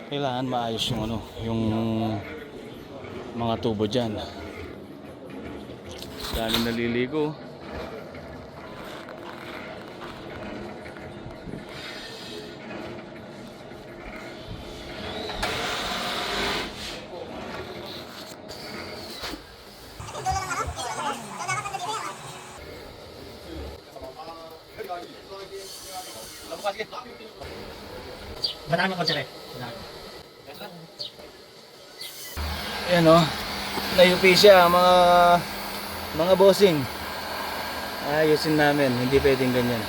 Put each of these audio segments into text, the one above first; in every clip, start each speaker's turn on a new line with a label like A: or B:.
A: kailangan maayos yung ano, yung mga tubo dyan. Daming naliligo.
B: Madami ko sir eh.
A: Ayan o, nayupi siya mga bossing. Ayusin namin, hindi pwedeng ganyan.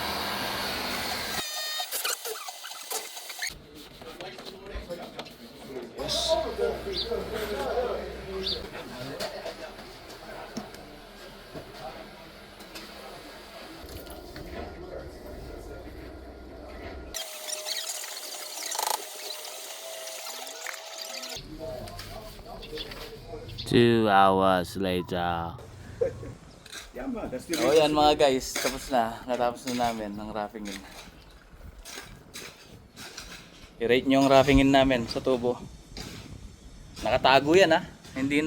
A: Two hours later. Oh yan mga guys, tapos na. Natapos na namin ng raffingin. I-rate nyo yung raffingin namin sa tubo. Nakatago yan ha. Hindi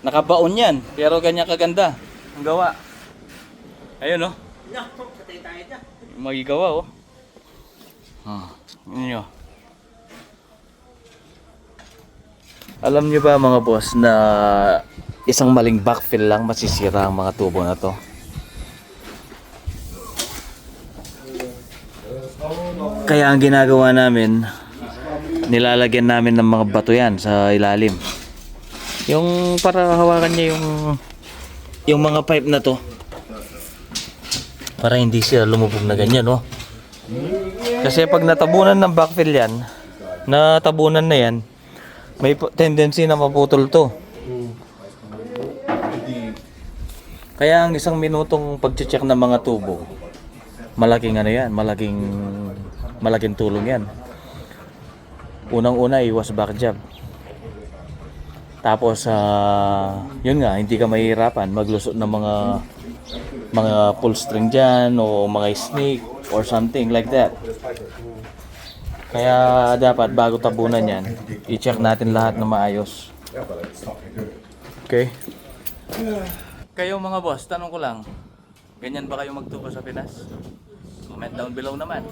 A: nakabaon yan. Pero ganyan kaganda ang gawa. Ayun oh. Magigawa oh. Yun nyo. Alam nyo ba mga boss na isang maling backfill lang masisira ang mga tubo na to? Kaya ang ginagawa namin, nilalagyan namin ng mga bato yan sa ilalim. Yung para hawakan niya yung mga pipe na to. Para hindi siya lumubog na ganyan, no? Kasi pag natabunan ng backfill yan, natabunan na yan, may tendency na maputol to. Kaya ang isang minutong pag-check ng mga tubo, malaking ano yan, malaking tulong yan. Unang-una, iwas back jab. Tapos yun nga, hindi ka mahihirapan maglusot ng mga pull string dyan o mga snake or something like that. Kaya dapat bago tabunan yan, i-check natin lahat na maayos. Okay? Kayo mga boss, tanong ko lang, ganyan ba kayo magtubo sa Pinas? Comment down below naman.